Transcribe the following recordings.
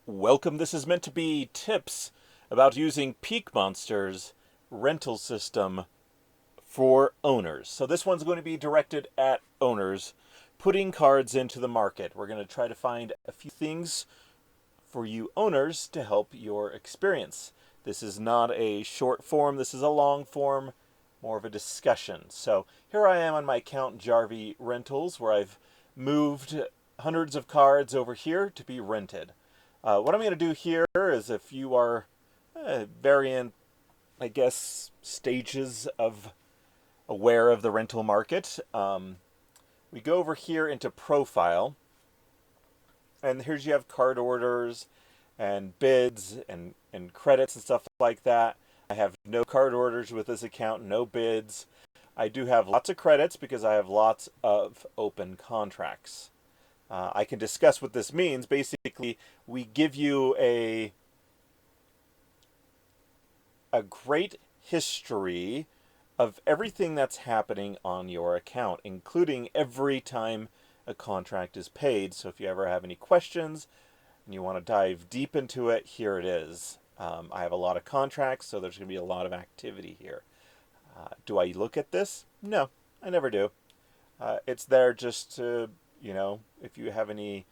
Welcome. This is meant to be tips about using Peak Monster's rental system for owners. So this one's going to be directed at owners putting cards into the market. We're going to try to find a few things for you owners to help your experience. This is not a short form, this is a long form, more of a discussion. So here I am on my account Jarvie Rentals where I've moved hundreds of cards over here to be rented. What I'm going to do here is if you are varying, I guess, stages of aware of the rental market, we go over here into profile, and here's you have card orders and bids and credits and stuff like that. I have no card orders with this account, no bids. I do have lots of credits because I have lots of open contracts. I can discuss what this means. Basically, we give you a great history of everything that's happening on your account, including every time a contract is paid. So if you ever have any questions and you want to dive deep into it, here it is. I have a lot of contracts, so there's going to be a lot of activity here. Do I look at this? No, I never do. It's there just to, if you have any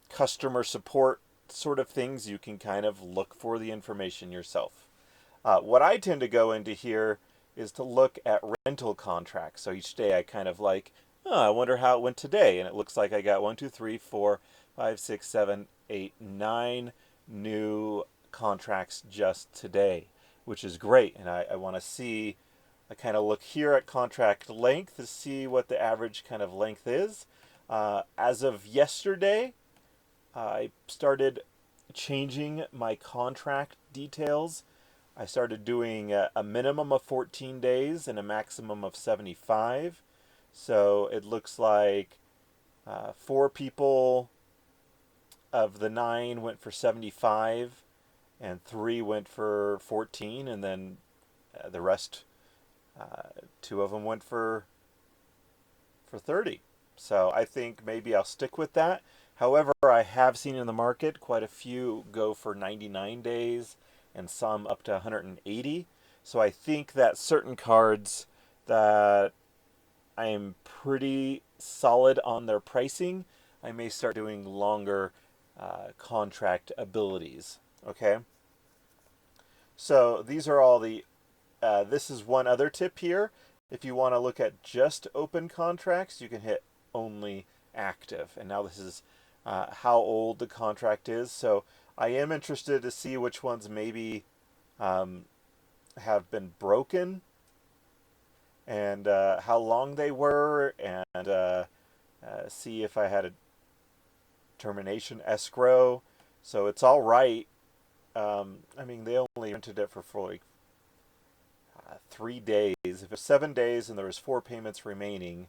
customer support sort of things, you can kind of look for the information yourself. What I tend to go into here is to look at rental contracts. So each day I kind of like, oh, I wonder how it went today. And it looks like I got 1, 2, 3, 4, 5, 6, 7, 8, 9 new contracts just today, which is great. And I want to see, I kind of look here at contract length to see what the average kind of length is. As of yesterday, I started changing my contract details. I started doing a minimum of 14 days and a maximum of 75. So it looks like 4 people of the 9 went for 75 and 3 went for 14, and then the rest, 2 of them went for 30. So I think maybe I'll stick with that. However, I have seen in the market quite a few go for 99 days and some up to 180. So I think that certain cards that I'm pretty solid on their pricing, I may start doing longer contract abilities. Okay? So these are all the, this is one other tip here. If you want to look at just open contracts, you can hit only active. And now this is how old the contract is. So I am interested to see which ones maybe have been broken and how long they were, and see if I had a termination escrow. So it's all right. I mean, they only rented it for like 3 days. If it's 7 days and there was 4 payments remaining,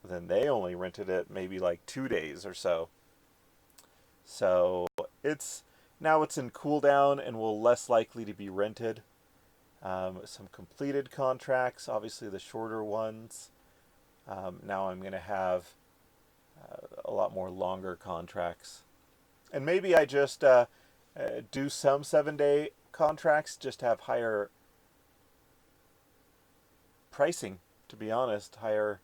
then they only rented it maybe like 2 days or so. So it's in cooldown and will less likely to be rented. Some completed contracts, obviously the shorter ones. Now I'm going to have a lot more longer contracts. And maybe I just do some 7-day contracts, just have higher pricing, to be honest, higher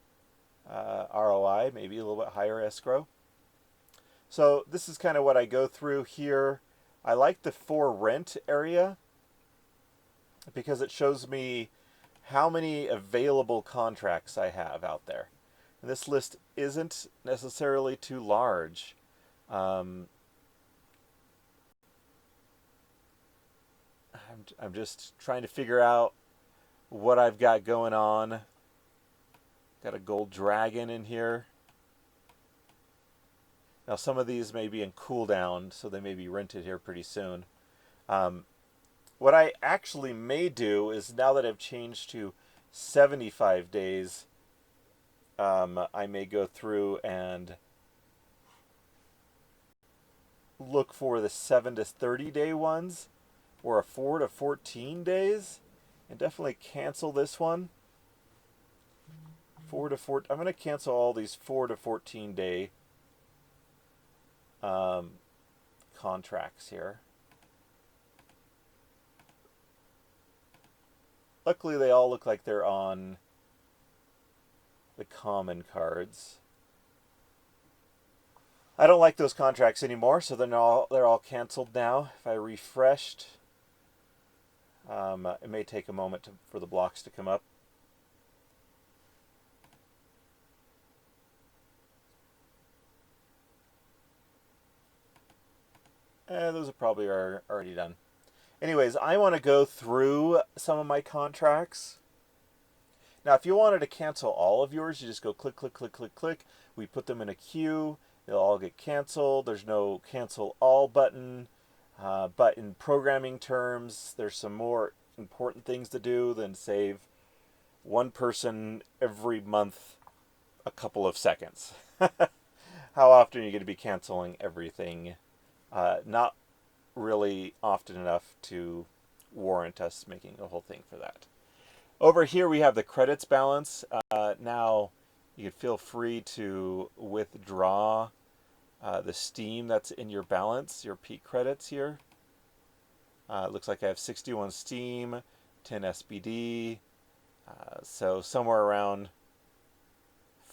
ROI, maybe a little bit higher escrow. So this is kind of what I go through here. I like the for rent area because it shows me how many available contracts I have out there. And this list isn't necessarily too large. I'm just trying to figure out what I've got going on. Got a gold dragon in here. Now some of these may be in cooldown, so they may be rented here pretty soon. What I actually may do is, now that I've changed to 75 days, I may go through and look for the 7 to 30 day ones, or a 4 to 14 days, and definitely cancel this one. 4 to 4. I'm going to cancel all these 4 to 14 day contracts here. Luckily, they all look like they're on the common cards. I don't like those contracts anymore, so they're all canceled now. If I refreshed, it may take a moment for the blocks to come up. Those are probably already done. Anyways, I want to go through some of my contracts. Now, if you wanted to cancel all of yours, you just go click, click, click, click, click. We put them in a queue. They'll all get canceled. There's no cancel all button. But in programming terms, there's some more important things to do than save one person every month a couple of seconds. How often are you going to be canceling everything? Not really often enough to warrant us making a whole thing for that. Over here we have the credits balance. Now you can feel free to withdraw the Steam that's in your balance, your peak credits here. It looks like I have 61 Steam, 10 SBD, so somewhere around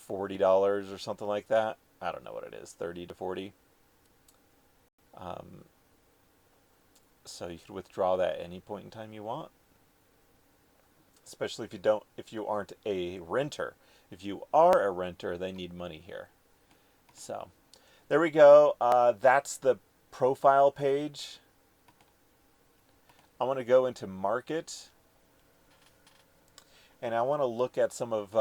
$40 or something like that. I don't know what it is, 30 to 40. So you could withdraw that at any point in time you want. Especially if you aren't a renter. If you are a renter, they need money here. So there we go. That's the profile page. I want to go into market, and I want to look at some of.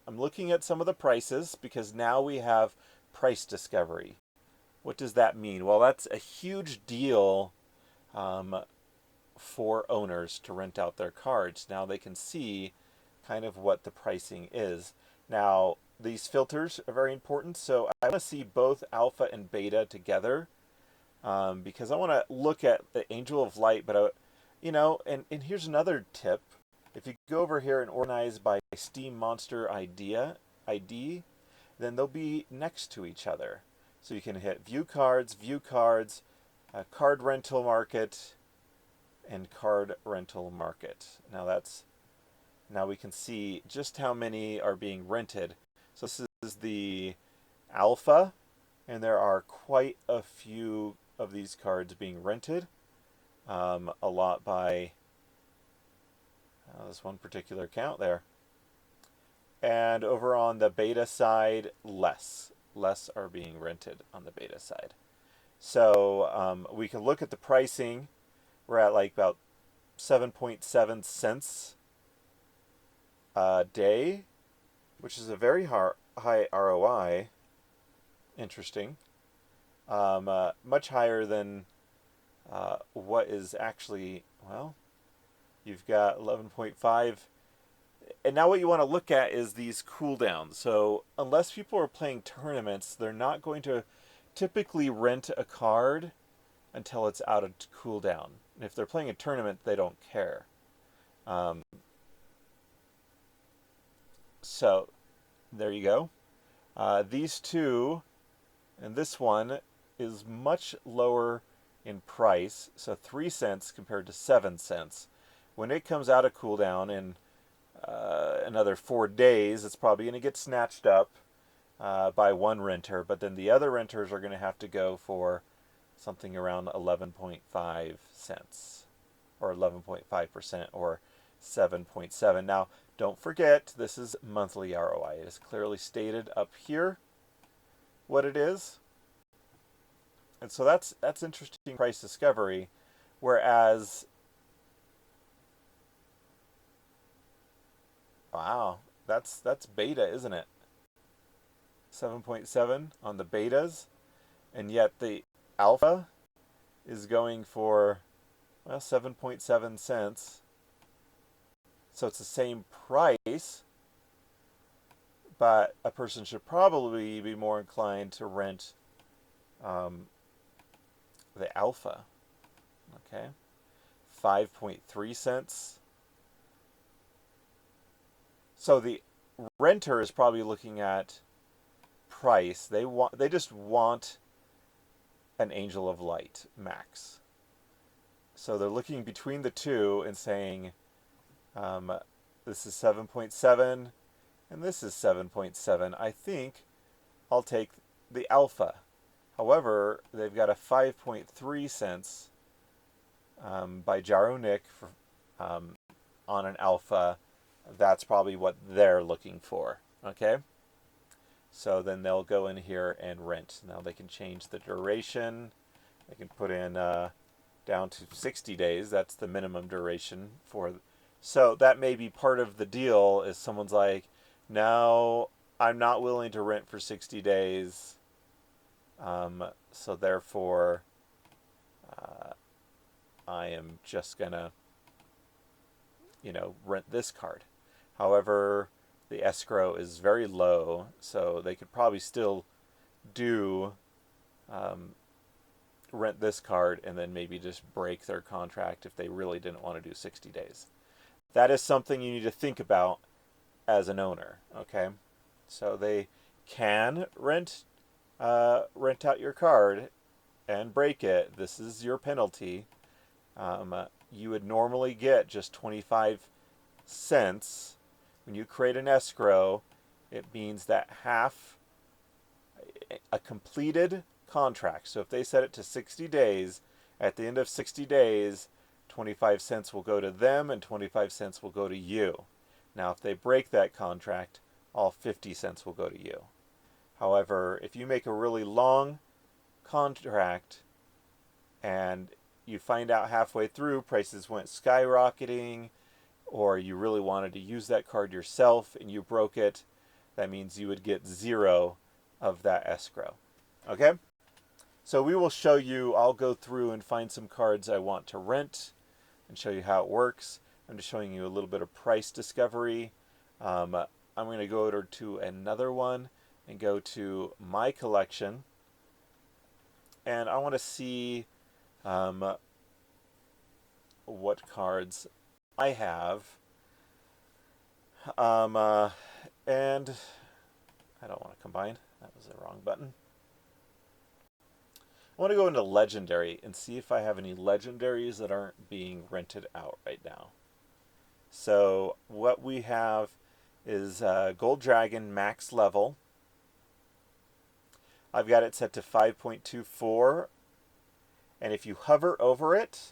I'm looking at some of the prices because now we have price discovery. What does that mean? Well, that's a huge deal for owners to rent out their cards. Now they can see kind of what the pricing is. Now, these filters are very important, so I want to see both alpha and beta together because I want to look at the Angel of Light, but and here's another tip. If you go over here and organize by Steam Monster ID, then they'll be next to each other. So you can hit view cards, card rental market, and card rental market. Now we can see just how many are being rented. So this is the alpha, and there are quite a few of these cards being rented. A lot by this one particular account there. And over on the beta side, less are being rented on the beta side. So we can look at the pricing. We're at like about 7.7 cents a day, which is a very high ROI. Interesting. Much higher than what is actually, well, you've got 11.5. And now what you want to look at is these cooldowns. So unless people are playing tournaments, they're not going to typically rent a card until it's out of cooldown. And if they're playing a tournament, they don't care. So there you go. These two, and this one is much lower in price, so 3 cents compared to 7 cents. When it comes out of cooldown in another 4 days, it's probably going to get snatched up by one renter, but then the other renters are going to have to go for something around 11.5 cents or 11.5% or 7.7. Now, don't forget, this is monthly ROI. It is clearly stated up here what it is. And so that's interesting price discovery, whereas wow, that's beta, isn't it? 7.7 on the betas, and yet the alpha is going for 7.7 cents. So it's the same price, but a person should probably be more inclined to rent the alpha. Okay, 5.3 cents. So the renter is probably looking at price. They just want an Angel of Light max. So they're looking between the two and saying, um, this is 7.7 and this is 7.7. I think I'll take the alpha. However, they've got a 5.3 cents by Jaro Nick for, on an alpha. That's probably what they're looking for. Okay? So then they'll go in here and rent. Now they can change the duration. They can put in down to 60 days. That's the minimum duration for. So that may be part of the deal. Is someone's like, no, I'm not willing to rent for 60 days. So therefore, I am just gonna, rent this card. However, the escrow is very low, so they could probably still do rent this card and then maybe just break their contract if they really didn't want to do 60 days. That is something you need to think about as an owner, okay? So they can rent out your card and break it. This is your penalty. You would normally get just 25 cents. When you create an escrow, it means that half a completed contract. So if they set it to 60 days, at the end of 60 days, 25 cents will go to them and 25 cents will go to you. Now, if they break that contract, all 50 cents will go to you. However, if you make a really long contract and you find out halfway through prices went skyrocketing, or you really wanted to use that card yourself and you broke it, that means you would get 0 of that escrow. Okay? So we will show you, I'll go through and find some cards I want to rent and show you how it works. I'm just showing you a little bit of price discovery. I'm going to go over to another one and go to my collection. And I want to see what cards I have. And I don't want to combine. That was the wrong button. I want to go into Legendary and see if I have any Legendaries that aren't being rented out right now. So what we have is Gold Dragon max level. I've got it set to 5.24. And if you hover over it,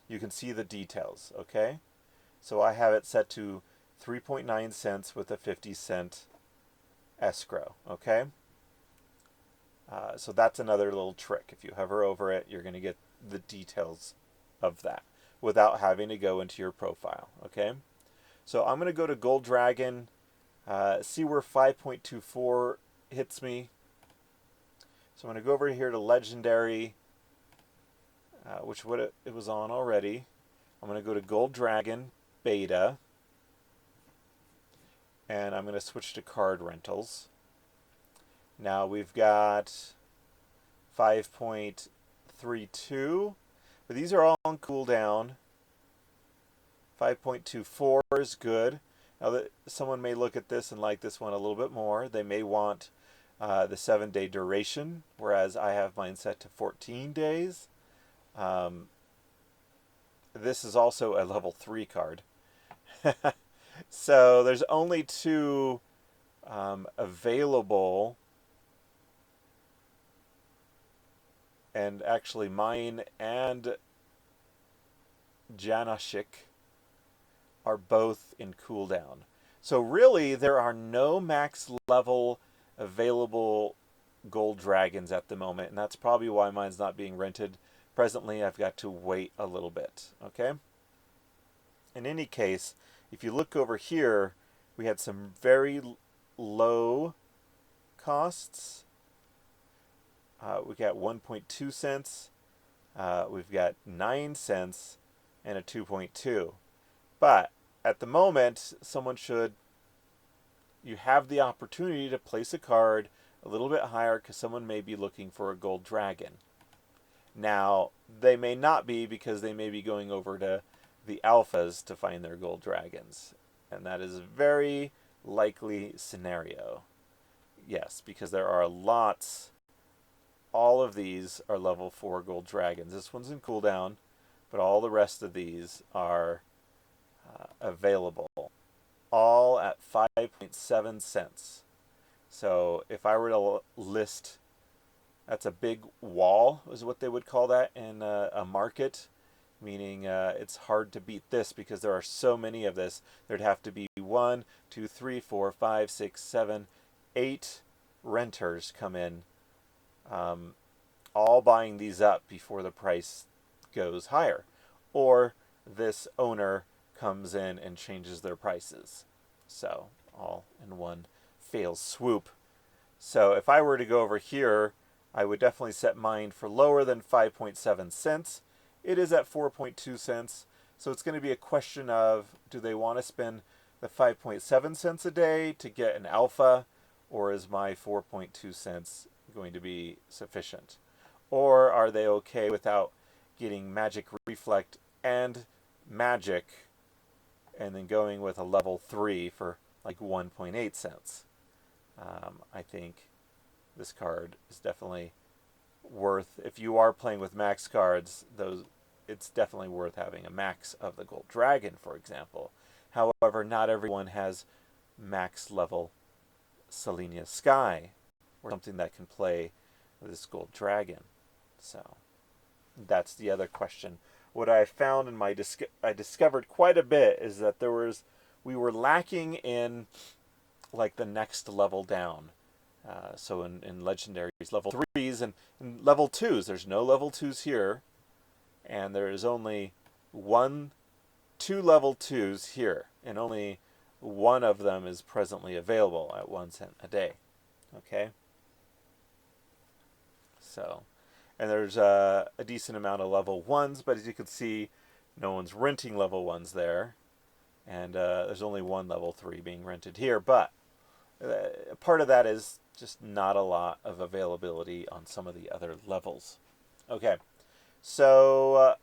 you can see the details, okay? So I have it set to 3.9 cents with a 50-cent escrow, okay? So that's another little trick. If you hover over it, you're going to get the details of that without having to go into your profile, okay? So I'm going to go to Gold Dragon, see where 5.24 hits me. So I'm going to go over here to Legendary, which it was on already. I'm going to go to Gold Dragon Beta, and I'm going to switch to card rentals. Now we've got 5.32, but these are all on cooldown. 5.24 is good. Now someone may look at this and like this one a little bit more. They may want the 7-day duration, whereas I have mine set to 14 days. This is also a level 3 card. So there's only 2 available. And actually mine and Janashik are both in cooldown. So really there are no max level available gold dragons at the moment, and that's probably why mine's not being rented. Presently I've got to wait a little bit, okay? In any case, if you look over here, we had some very low costs. We got 1.2 cents, we've got 9 cents, and a 2.2. But at the moment, you have the opportunity to place a card a little bit higher because someone may be looking for a gold dragon. Now, they may not be because they may be going over to the alphas to find their gold dragons. And that is a very likely scenario. Yes, because there are lots all of these are level 4 gold dragons. This one's in cooldown, but all the rest of these are available, all at 5.7 cents. So if I were to list, that's a big wall, is what they would call that in a market, meaning it's hard to beat this because there are so many of this. There'd have to be 1, 2, 3, 4, 5, 6, 7, 8 renters come in, all buying these up before the price goes higher. Or this owner comes in and changes their prices. So all in one fail swoop. So if I were to go over here, I would definitely set mine for lower than 5.7 cents. It is at 4.2 cents. So it's going to be a question of, do they want to spend the 5.7 cents a day to get an alpha, or is my 4.2 cents going to be sufficient? Or are they okay without getting magic reflect and magic and then going with a level 3 for like 1.8 cents? I think this card is definitely worth, if you are playing with max cards, it's definitely worth having a max of the Gold Dragon, for example. However, not everyone has max level Selenia Sky, or something that can play with this Gold Dragon. So that's the other question. What I found in my I discovered quite a bit is that we were lacking in like the next level down. So in legendaries, level 3s and level 2s, there's no level 2s here, and there is only 2 level 2s here, and only one of them is presently available at 1 cent a day. Okay? So, and there's a decent amount of level 1s, but as you can see, no one's renting level 1s there, and there's only one level 3 being rented here, but part of that is just not a lot of availability on some of the other levels. Okay, so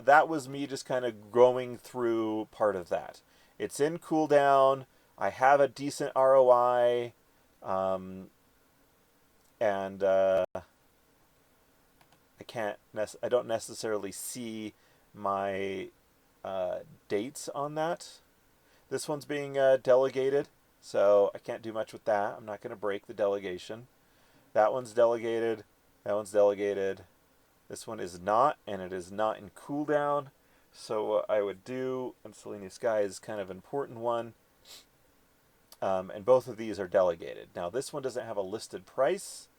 that was me just kind of going through part of that. It's in cooldown. I have a decent ROI, and I don't necessarily see my dates on that. This one's being delegated, so I can't do much with that. I'm not going to break the delegation. That one's delegated. That one's delegated. This one is not, and it is not in cooldown. So what I would do, and Selenia Sky is kind of an important one, and both of these are delegated. Now this one doesn't have a listed price,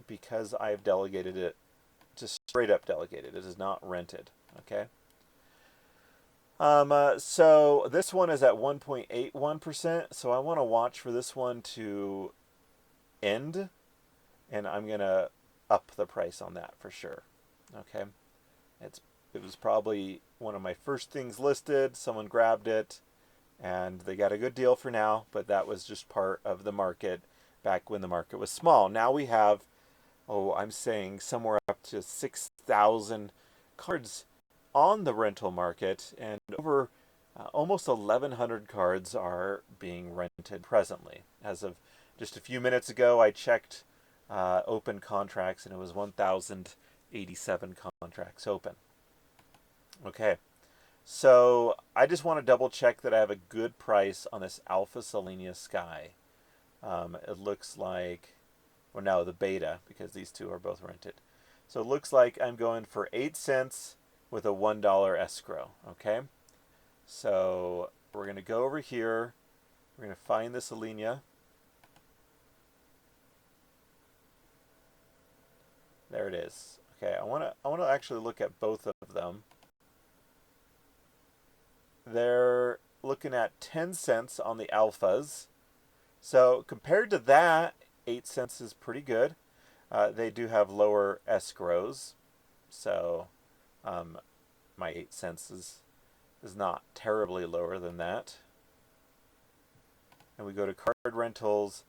because I've delegated it, just straight up delegated. It is not rented. Okay. So this one is at 1.81%. So I want to watch for this one to end, and I'm gonna up the price on that for sure. Okay. It was probably one of my first things listed. Someone grabbed it, and they got a good deal for now. But that was just part of the market back when the market was small. Now we have, I'm saying somewhere up to 6,000 cards on the rental market, and over almost 1,100 cards are being rented presently. As of just a few minutes ago, I checked open contracts, and it was 1,087 contracts open. Okay, so I just want to double check that I have a good price on this Alpha Selenia Sky. It looks like, or no, the beta, because these two are both rented. So it looks like I'm going for 8 cents with a $1 escrow. Okay, so we're going to go over here. We're going to find the Selenia. There it is. Okay, I want to actually look at both of them. They're looking at 10 cents on the alphas. So compared to that, 8 cents is pretty good. They do have lower escrows, so my 8 cents is not terribly lower than that. And we go to card rentals,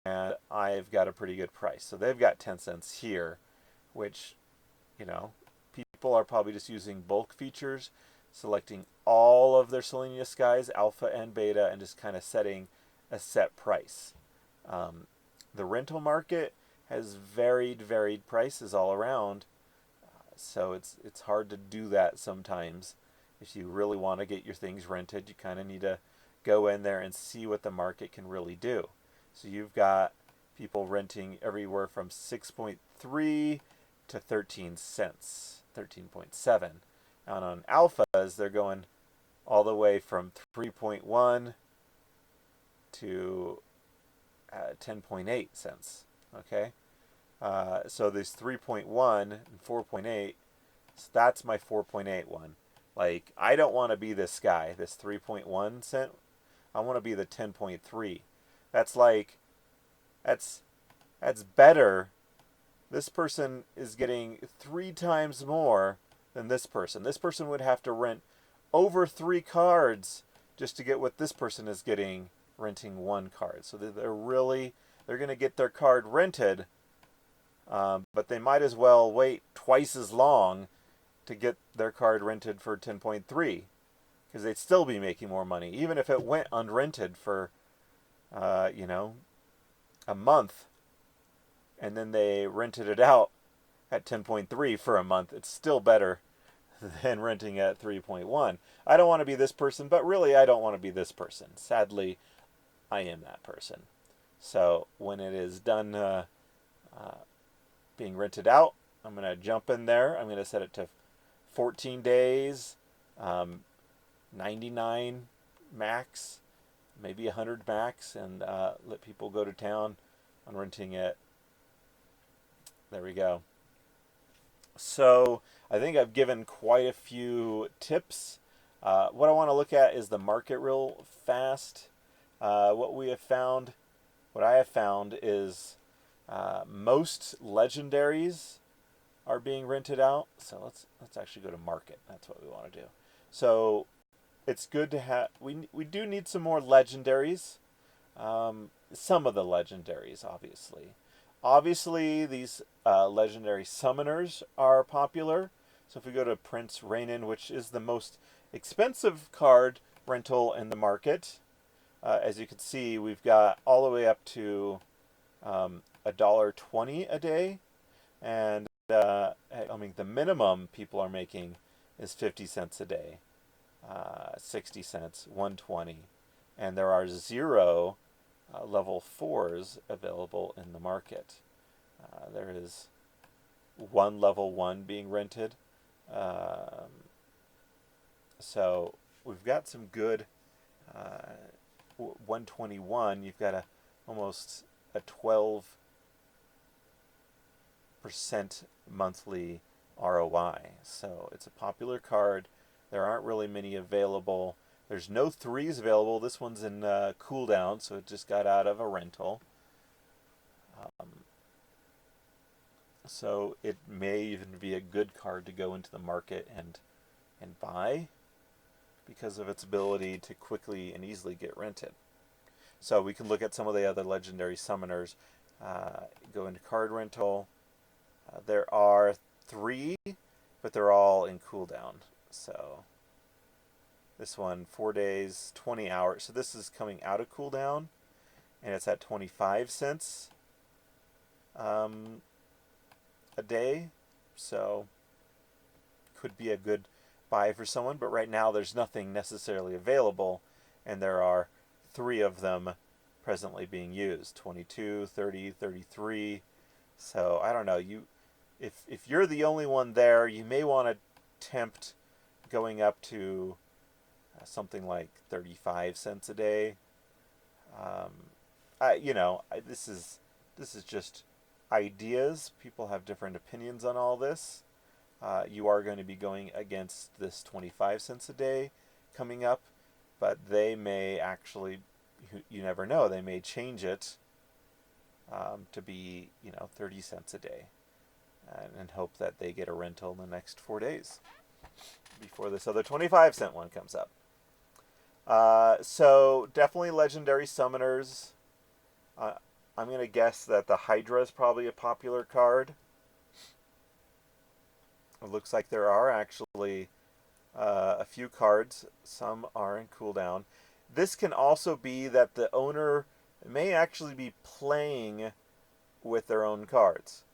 and I've got a pretty good price. So they've got 10 cents here, which, people are probably just using bulk features, selecting all of their Selenia Skies, alpha and beta, and just kind of setting a set price. The rental market has varied prices all around, so it's hard to do that sometimes. If you really want to get your things rented, you kind of need to go in there and see what the market can really do. So you've got people renting everywhere from 6.3 to 13 cents, 13.7. And on alphas, they're going all the way from 3.1 to 10.8 cents. Okay? So this 3.1 and 4.8, so that's my 4.8 one. Like, I don't want to be this guy, this 3.1 cent. I want to be the 10.3. That's like, that's that's better. This person is getting 3 times more than this person. This person would have to rent over 3 cards just to get what this person is getting renting 1 card. So they're going to get their card rented, but they might as well wait twice as long to get their card rented for 10.3 because they'd still be making more money, even if it went unrented for, you know, a month, and then they rented it out at 10.3 for a month. It's still better than renting at 3.1. I don't want to be this person, but really I don't want to be this person. Sadly, I am that person. So when it is done being rented out, I'm going to jump in there. I'm going to set it to 14 days, 99 max, maybe 100 max, and let people go to town on renting it. There we go. So I think I've given quite a few tips. What I want to look at is the market real fast. What I have found is most legendaries are being rented out. So let's actually go to market. That's what we want to do. So it's good to have. We do need some more legendaries. Some of the legendaries, obviously. Obviously, these legendary summoners are popular. So if we go to Prince Rainin, which is the most expensive card rental in the market, as you can see, we've got all the way up to $1.20 a day, and I mean the minimum people are making is 50 cents a day, 60 cents, 120, and there are 0 level 4s available in the market. There is 1 level 1 being rented. So we've got some good 121. You've got almost a 12% monthly ROI. So it's a popular card. There aren't really many available. There's no 3s available. This one's in Cooldowns, so it just got out of a rental. So it may even be a good card to go into the market and buy because of its ability to quickly and easily get rented. So we can look at some of the other legendary summoners. Go into card rental. There are 3, but they're all in cooldown. So this one, 4 days, 20 hours. So this is coming out of cooldown, and it's at 25 cents a day. So could be a good buy for someone, but right now there's nothing necessarily available, and there are 3 of them presently being used, 22, 30, 33. So I don't know, if you're the only one there, you may want to tempt going up to something like 35 cents a day. This is just ideas. People have different opinions on all this. You are going to be going against this 25 cents a day coming up, but they may actually, you never know, they may change it to be 30 cents a day, and hope that they get a rental in the next 4 days before this other 25-cent one comes up. So definitely legendary summoners. I'm going to guess that the Hydra is probably a popular card. It looks like there are actually a few cards. Some are in cooldown. This can also be that the owner may actually be playing with their own cards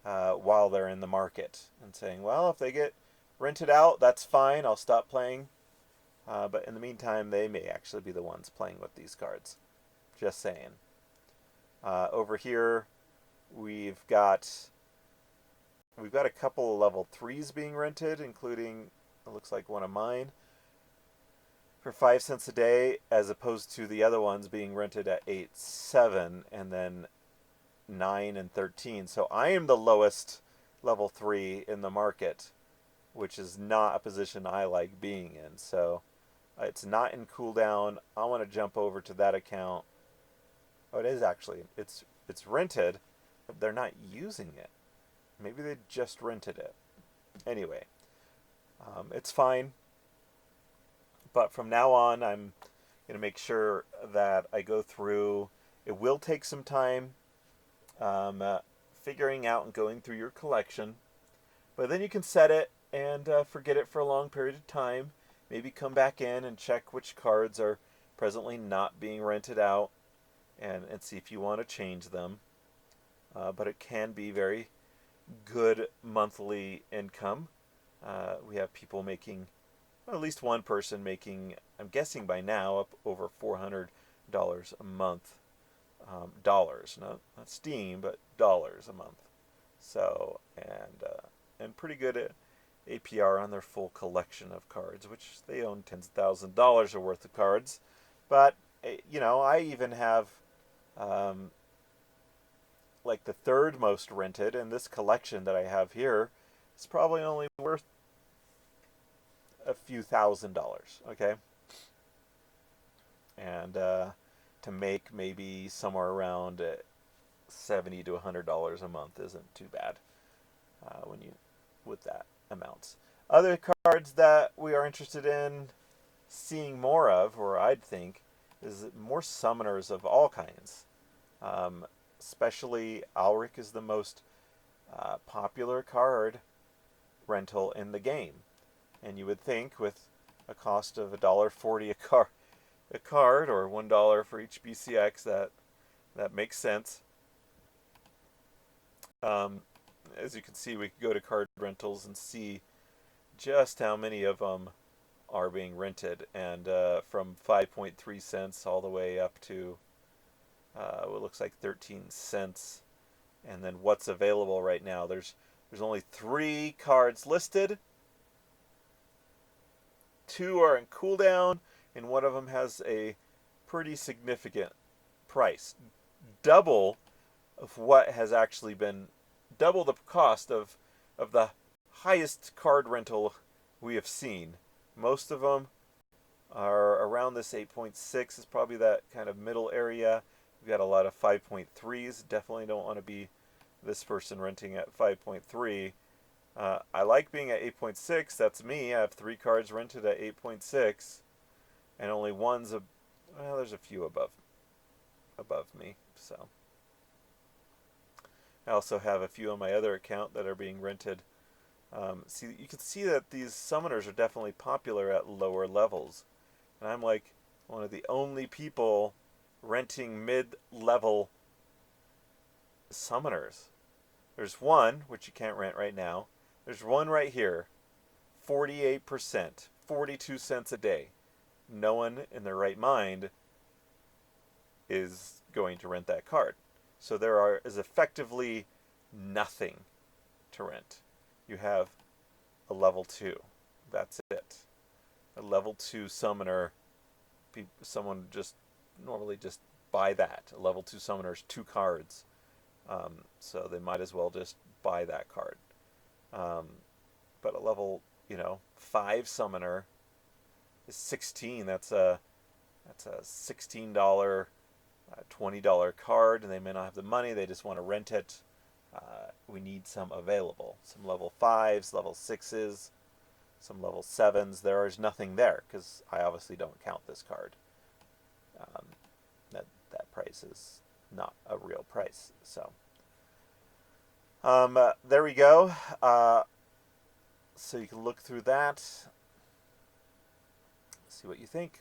while they're in the market and saying, well, if they get rented out, that's fine. I'll stop playing. But in the meantime, they may actually be the ones playing with these cards. Just saying. Over here, we've got a couple of level 3s being rented, including, it looks like one of mine, for 5 cents a day, as opposed to the other ones being rented at 8, 7, and then 9 and 13. So I am the lowest level 3 in the market, which is not a position I like being in. So it's not in cooldown. I want to jump over to that account. Oh, it is actually. It's rented, but they're not using it. Maybe they just rented it. Anyway, it's fine. But from now on, I'm going to make sure that I go through. It will take some time figuring out and going through your collection. But then you can set it and forget it for a long period of time. Maybe come back in and check which cards are presently not being rented out and see if you want to change them. But it can be very good monthly income. We have people making, well, at least one person making, I'm guessing by now, up over $400 a month. Dollars, not Steam, but dollars a month. So, and pretty good APR on their full collection of cards, which they own tens of thousands of dollars worth of cards. But, I even have like the third most rented, and this collection that I have here is probably only worth a few $1,000s, okay? And to make maybe somewhere around $70 to $100 a month isn't too bad with that amount. Other cards that we are interested in seeing more of, or I'd think, is more summoners of all kinds. Especially Alric is the most popular card rental in the game. And you would think with a cost of $1.40 a card, or $1 for each BCX, that makes sense. As you can see, we could go to card rentals and see just how many of them are being rented, and from 5.3 cents all the way up to what looks like 13 cents. And then what's available right now? There's only 3 cards listed. 2 are in cooldown, and one of them has a pretty significant price. Double of what has actually been, double the cost of the highest card rental we have seen. Most of them are around this 8.6, is probably that kind of middle area. We've got a lot of 5.3s. Definitely don't want to be this person renting at 5.3. I like being at 8.6. That's me. I have 3 cards rented at 8.6, and only one's well, there's a few above me. So I also have a few on my other account that are being rented. See, you can see that these summoners are definitely popular at lower levels, and I'm like one of the only people renting mid-level summoners. There's one, which you can't rent right now. There's one right here, 48%, 42 cents a day. No one in their right mind is going to rent that card. So there is effectively nothing to rent. You have a level 2. That's it. A level 2 summoner, someone just normally just buy that. A level 2 summoner's 2 cards. So they might as well just buy that card. But a level, 5 summoner is 16. That's a $16, $20 card, and they may not have the money. They just want to rent it. We need some available. Some level 5s, level 6s, some level 7s. There is nothing there because I obviously don't count this card. That price is not a real price. So there we go. So you can look through that, see what you think.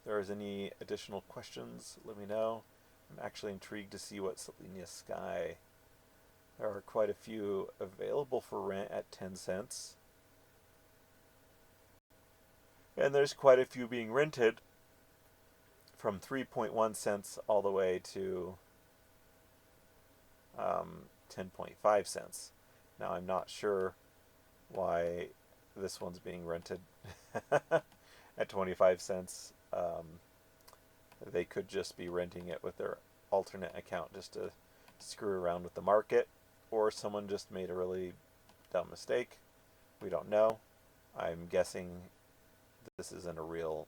there is any additional questions, let me know. I'm actually intrigued to see what Selenia Sky. There are quite a few available for rent at 10 cents. And there's quite a few being rented from 3.1 cents all the way to 10.5 cents. Now, I'm not sure why this one's being rented at 25 cents. They could just be renting it with their alternate account just to screw around with the market, or someone just made a really dumb mistake. We don't know. I'm guessing this isn't a real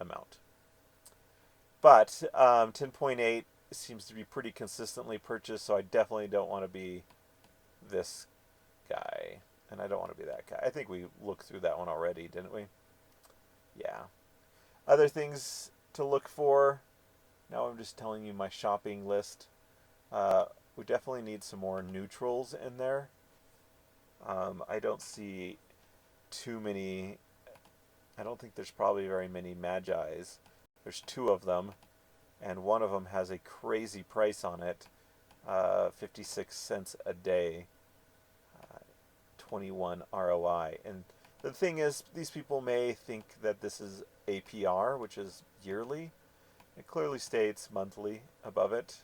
amount. But 10.8 seems to be pretty consistently purchased, so I definitely don't want to be this guy. And I don't want to be that guy. I think we looked through that one already, didn't we? Yeah. Other things to look for. Now I'm just telling you my shopping list. We definitely need some more neutrals in there. I don't see too many. I don't think there's probably very many Magi's. There's two of them, and one of them has a crazy price on it, 56 cents a day, 21 ROI. And the thing is, these people may think that this is APR, which is yearly. It clearly states monthly above it.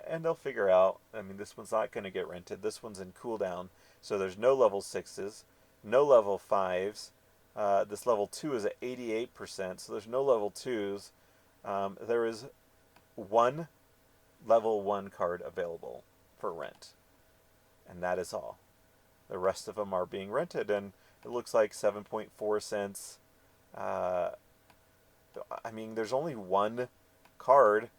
And they'll figure out, I mean, this one's not going to get rented. This one's in cooldown, so there's no level 6s, no level 5s. This level 2 is at 88%, so there's no level 2s. There is one level 1 card available for rent, and that is all. The rest of them are being rented, and it looks like 7.4 cents. I mean, there's only one card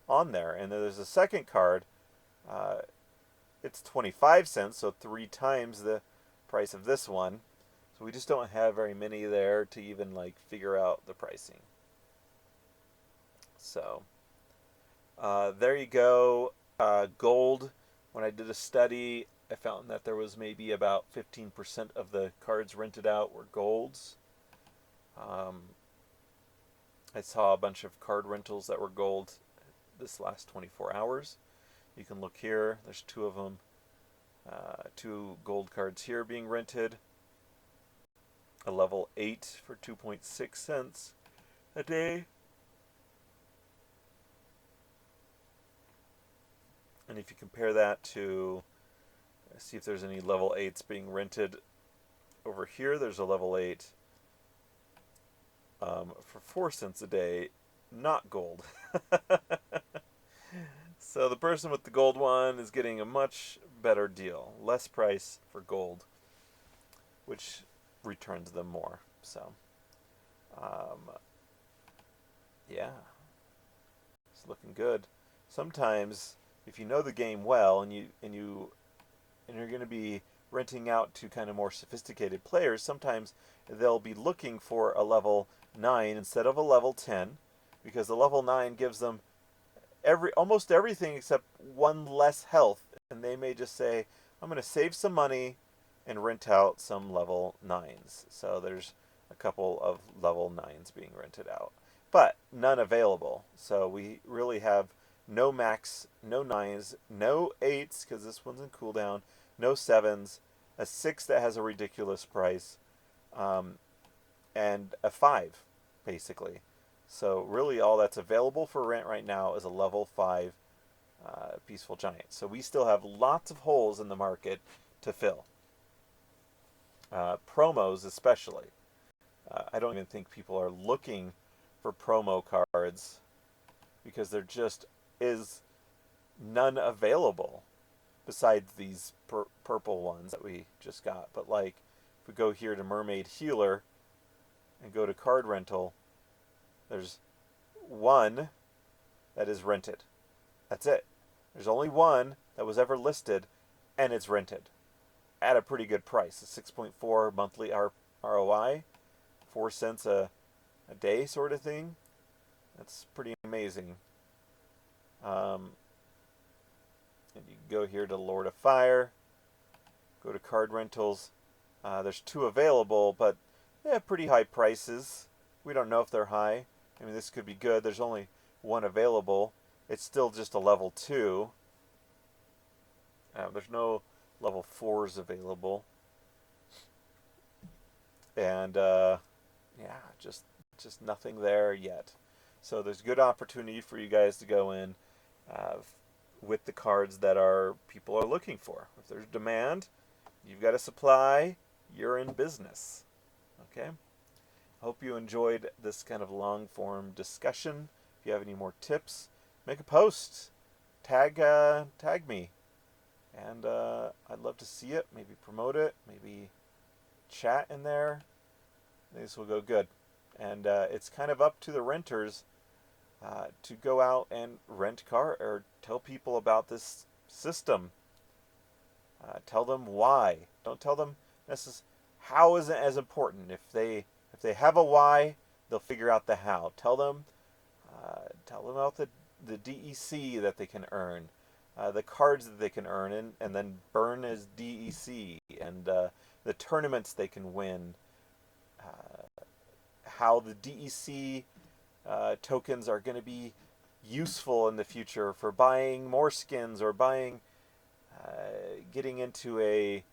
on there, and there's a second card. It's 25 cents, so 3 times the price of this one. So we just don't have very many there to even like figure out the pricing. So there you go. Gold. When I did a study, I found that there was maybe about 15% of the cards rented out were golds. I saw a bunch of card rentals that were gold this last 24 hours. You can look here. There's two of them. 2 gold cards here being rented. A level 8 for 2.6 cents a day. And if you compare that to, see if there's any level 8s being rented over here, there's a level 8 for 4 cents a day, not gold. So the person with the gold one is getting a much better deal. Less price for gold, which returns them more. So, yeah, it's looking good. Sometimes, if you know the game well and you're going to be renting out to kind of more sophisticated players, sometimes they'll be looking for a level 9 instead of a level 10, because the level 9 gives them almost everything except one less health, and they may just say, I'm going to save some money and rent out some level 9s. So there's a couple of level 9s being rented out, but none available. So we really have no max, no 9s, no 8s, because this one's in cooldown, no 7s, a 6 that has a ridiculous price, and a 5, basically. So really all that's available for rent right now is a level 5 Peaceful Giant. So we still have lots of holes in the market to fill. Promos especially. I don't even think people are looking for promo cards because there just is none available besides these purple ones that we just got. But like, if we go here to Mermaid Healer and go to card rental, there's one that is rented. That's it. There's only one that was ever listed, and it's rented at a pretty good price. A 6.4 monthly ROI, 4 cents a day sort of thing. That's pretty amazing. And you can go here to Lord of Fire, go to card rentals. There's 2 available, but they have pretty high prices. We don't know if they're high. I mean, this could be good. There's only one available. It's still just a level 2. There's no level 4s available. And yeah, just nothing there yet. So there's good opportunity for you guys to go in uh, with the cards that people are looking for. If there's demand, you've got a supply, you're in business. Okay? Hope you enjoyed this kind of long form discussion. If you have any more tips, make a post. Tag me. And I'd love to see it. Maybe promote it. Maybe chat in there. This will go good. And it's kind of up to the renters to go out and rent car or tell people about this system. Tell them why. Don't tell them necessarily how isn't as important. If they have a why, they'll figure out the how. Tell them about the DEC that they can earn, the cards that they can earn and then burn as DEC, and the tournaments they can win. How the DEC tokens are going to be useful in the future for buying more skins or getting into a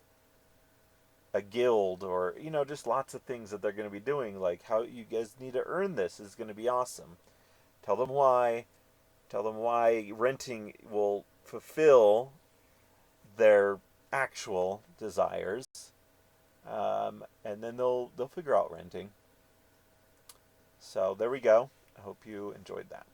guild, or just lots of things that they're going to be doing, like how you guys need to earn this is going to be awesome. Tell them why. Tell them why renting will fulfill their actual desires, and then they'll figure out renting. So there we go. I hope you enjoyed that.